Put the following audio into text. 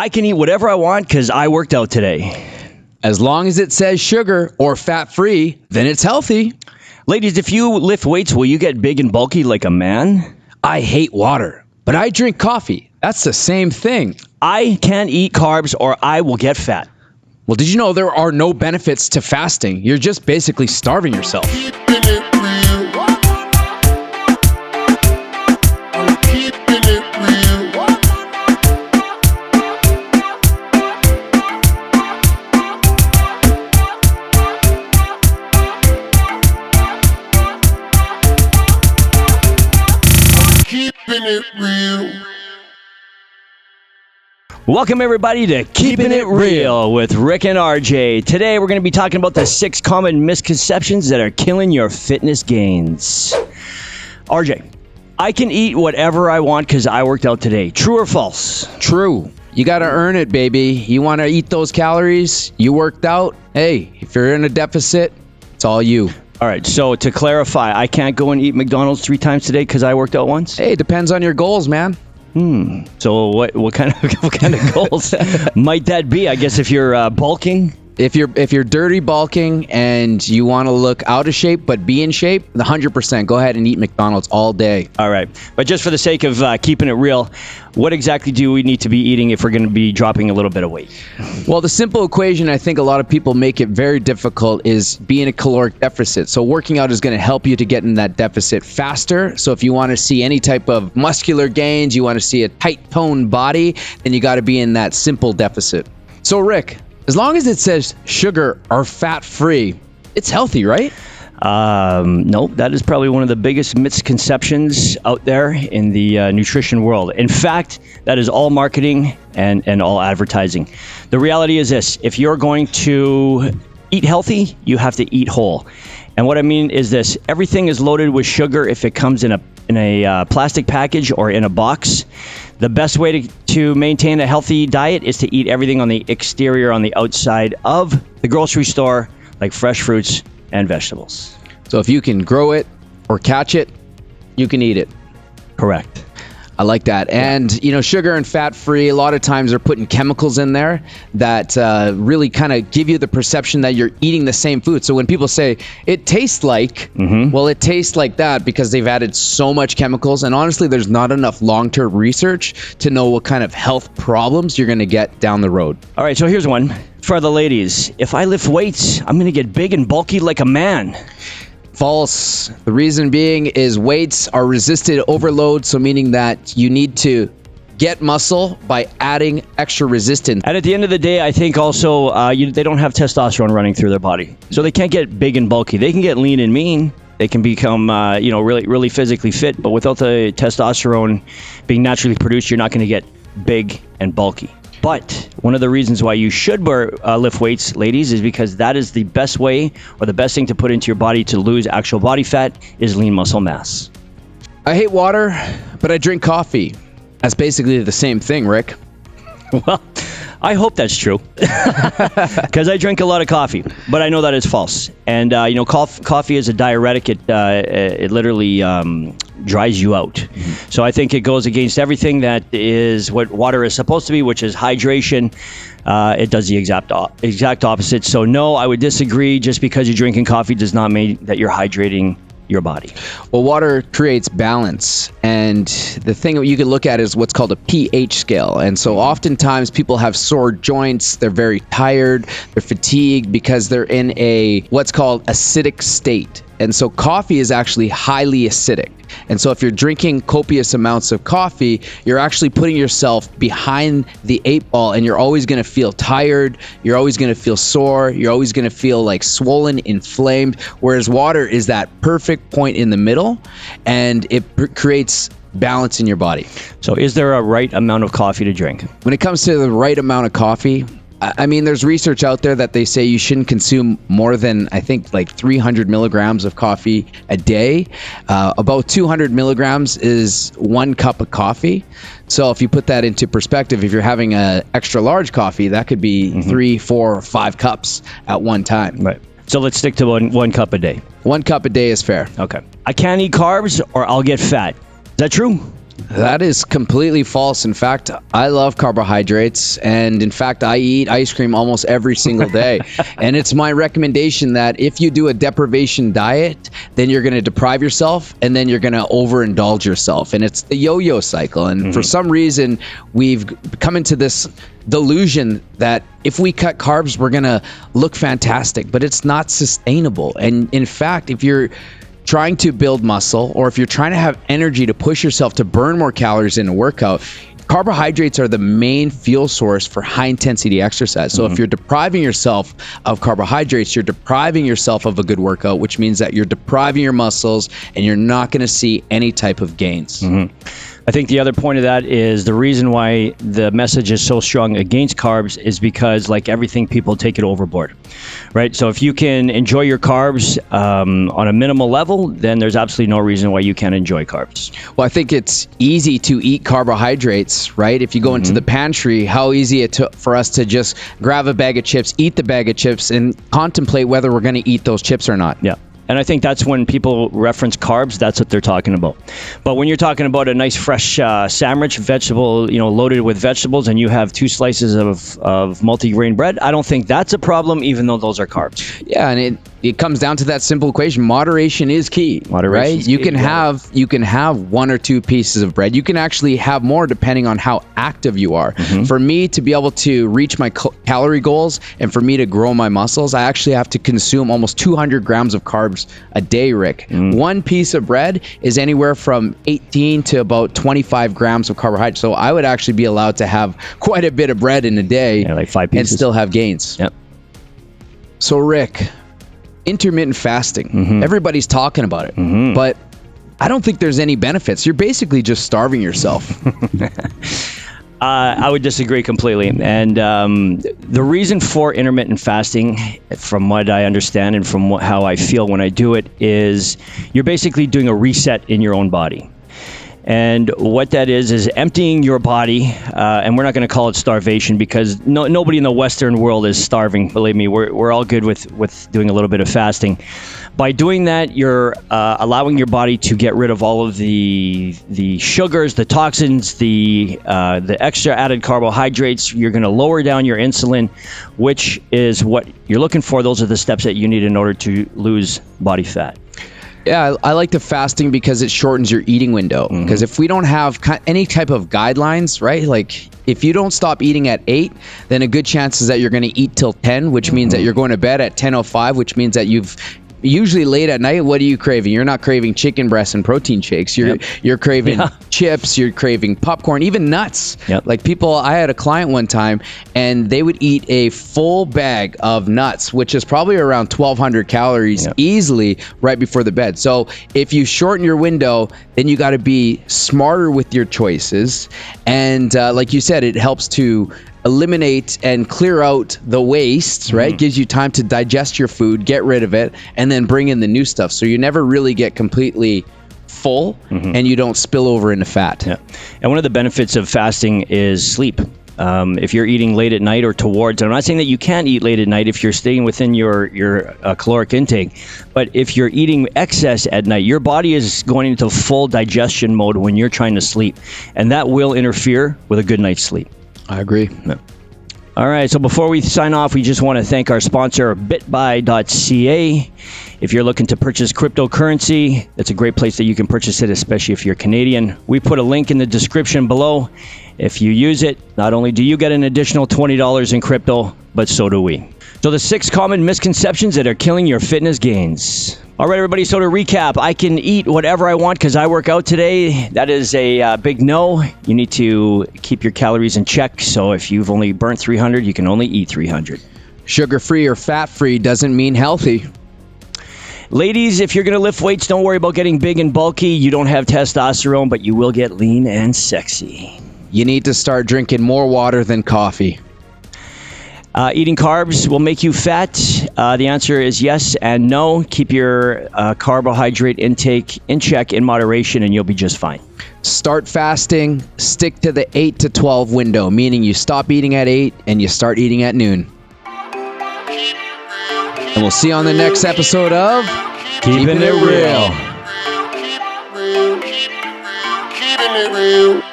I can eat whatever I want because I worked out today. As long as it says sugar or fat-free, then it's healthy. Ladies, if you lift weights, will you get big and bulky like a man? I hate water, but I drink coffee. That's the same thing. I can't eat carbs or I will get fat. Well, did you know there are no benefits to fasting? You're just basically starving yourself. Welcome everybody to Keeping It Real with Rick and RJ. Today we're going to be talking about the 6 common misconceptions that are killing your fitness gains. RJ, I can eat whatever I want because I worked out today. True or false? True. You got to earn it, baby. You want to eat those calories? You worked out? Hey, if you're in a deficit, it's all you. All right, so to clarify, I can't go and eat McDonald's 3 times today because I worked out once? Hey, it depends on your goals, man. So what kind of goals might that be? I guess if you're bulking? If you're dirty bulking and you want to look out of shape but be in shape, 100% go ahead and eat McDonald's all day. All right. But just for the sake of keeping it real, what exactly do we need to be eating if we're going to be dropping a little bit of weight? Well, the simple equation I think a lot of people make it very difficult is be in a caloric deficit. So working out is going to help you to get in that deficit faster. So if you want to see any type of muscular gains, you want to see a tight toned body, then you got to be in that simple deficit. So Rick, as long as it says sugar or fat-free, it's healthy, right? No, that is probably one of the biggest misconceptions out there in the nutrition world. In fact, that is all marketing and all advertising. The reality is this: if you're going to eat healthy, you have to eat whole. And what I mean is this: everything is loaded with sugar if it comes in a plastic package or in a box. The best way to maintain a healthy diet is to eat everything on the exterior, on the outside of the grocery store, like fresh fruits and vegetables. So if you can grow it or catch it, you can eat it. Correct. I like that. And, sugar and fat-free, a lot of times they're putting chemicals in there that really kind of give you the perception that you're eating the same food. So when people say, it tastes like, well, it tastes like that because they've added so much chemicals. And honestly, there's not enough long-term research to know what kind of health problems you're going to get down the road. All right, so here's one for the ladies. If I lift weights, I'm going to get big and bulky like a man. False. The reason being is weights are resisted overload, so meaning that you need to get muscle by adding extra resistance. And at the end of the day, I think also they don't have testosterone running through their body, so they can't get big and bulky. They can get lean and mean. They can become really, really physically fit, but without the testosterone being naturally produced, you're not going to get big and bulky. But one of the reasons why you should lift weights, ladies, is because that is the best way or the best thing to put into your body to lose actual body fat is lean muscle mass. I hate water, but I drink coffee. That's basically the same thing, Rick. Well, I hope that's true because I drink a lot of coffee, but I know that is false. And, coffee is a diuretic. It literally dries you out. So I think it goes against everything that is what water is supposed to be, which is hydration. It does the exact opposite. So no, I would disagree. Just because you're drinking coffee does not mean that you're hydrating your body. Well, water creates balance, and the thing that you can look at is what's called a pH scale. And so oftentimes people have sore joints, they're very tired, they're fatigued because they're in a what's called acidic state. And so coffee is actually highly acidic. And so if you're drinking copious amounts of coffee, you're actually putting yourself behind the 8 ball, and you're always going to feel tired. You're always going to feel sore. You're always going to feel like swollen, inflamed, whereas water is that perfect point in the middle, and it creates balance in your body. So is there a right amount of coffee to drink? When it comes to the right amount of coffee, I mean, there's research out there that they say you shouldn't consume more than, I think, like 300 milligrams of coffee a day. About 200 milligrams is 1 cup of coffee. So if you put that into perspective, if you're having an extra large coffee, that could be 3, 4, 5 cups at one time. Right. So let's stick to one cup a day. 1 cup a day is fair. Okay. I can't eat carbs or I'll get fat. Is that true? That is completely false. In fact, I love carbohydrates. And in fact, I eat ice cream almost every single day. And it's my recommendation that if you do a deprivation diet, then you're going to deprive yourself and then you're going to overindulge yourself. And it's the yo-yo cycle. And for some reason, we've come into this delusion that if we cut carbs, we're going to look fantastic, but it's not sustainable. And in fact, if you're trying to build muscle, or if you're trying to have energy to push yourself to burn more calories in a workout, carbohydrates are the main fuel source for high intensity exercise. So if you're depriving yourself of carbohydrates, you're depriving yourself of a good workout, which means that you're depriving your muscles and you're not going to see any type of gains. I think the other point of that is the reason why the message is so strong against carbs is because, like everything, people take it overboard, right? So if you can enjoy your carbs on a minimal level, then there's absolutely no reason why you can't enjoy carbs. Well, I think it's easy to eat carbohydrates, right? If you go into the pantry, how easy it took for us to just grab a bag of chips, eat the bag of chips, and contemplate whether we're going to eat those chips or not. Yeah. And I think that's when people reference carbs, that's what they're talking about. But when you're talking about a nice fresh sandwich, vegetable, loaded with vegetables, and you have 2 slices of multigrain bread, I don't think that's a problem, even though those are carbs. Yeah, and it comes down to that simple equation. Moderation is key, Moderation right? is You key, can yeah. you can have 1 or 2 pieces of bread. You can actually have more depending on how active you are. For me to be able to reach my calorie goals and for me to grow my muscles, I actually have to consume almost 200 grams of carbs a day, Rick. 1 piece of bread is anywhere from 18 to about 25 grams of carbohydrates. So I would actually be allowed to have quite a bit of bread in a day, Yeah, like 5 and pieces. still have gains. Yep. So Rick, intermittent fasting, everybody's talking about it, but I don't think there's any benefits. You're basically just starving yourself. I would disagree completely. And the reason for intermittent fasting, from what I understand and from how I feel when I do it, is you're basically doing a reset in your own body. And what that is emptying your body, and we're not going to call it starvation because nobody in the Western world is starving. Believe me, we're all good with doing a little bit of fasting. By doing that, you're allowing your body to get rid of all of the sugars, the toxins, the extra added carbohydrates. You're going to lower down your insulin, which is what you're looking for. Those are the steps that you need in order to lose body fat. Yeah, I like the fasting because it shortens your eating window. Because if we don't have any type of guidelines, right? Like if you don't stop eating at 8, then a good chance is that you're going to eat till 10, which means that you're going to bed at 10:05, which means that you've usually late at night, what are you craving? You're not craving chicken breasts and protein shakes. You're craving chips, you're craving popcorn, even nuts. Like I had a client one time and they would eat a full bag of nuts, which is probably around 1,200 calories easily right before the bed. So if you shorten your window, then you got to be smarter with your choices. And like you said, it helps to eliminate and clear out the waste, right? Gives you time to digest your food, get rid of it, and then bring in the new stuff. So you never really get completely full and you don't spill over into fat. Yeah. And one of the benefits of fasting is sleep. If you're eating late at night or towards, I'm not saying that you can't eat late at night if you're staying within your caloric intake, but if you're eating excess at night, your body is going into full digestion mode when you're trying to sleep, and that will interfere with a good night's sleep. I agree. Yeah. All right, so before we sign off, we just want to thank our sponsor, bitbuy.ca. If you're looking to purchase cryptocurrency, it's a great place that you can purchase it, especially if you're Canadian. We put a link in the description below. If you use it, not only do you get an additional $20 in crypto, but so do we. So the 6 common misconceptions that are killing your fitness gains. All right, everybody, so to recap, I can eat whatever I want because I work out today. That is a big no. You need to keep your calories in check. So if you've only burnt 300, you can only eat 300. Sugar-free or fat-free doesn't mean healthy. Ladies, if you're going to lift weights, don't worry about getting big and bulky. You don't have testosterone, but you will get lean and sexy. You need to start drinking more water than coffee. Eating carbs will make you fat. The answer is yes and no. Keep your carbohydrate intake in check in moderation and you'll be just fine. Start fasting. Stick to the 8 to 12 window, meaning you stop eating at 8 and you start eating at noon. And we'll see you on the next episode of Keeping It Real. Keep it keeping it real.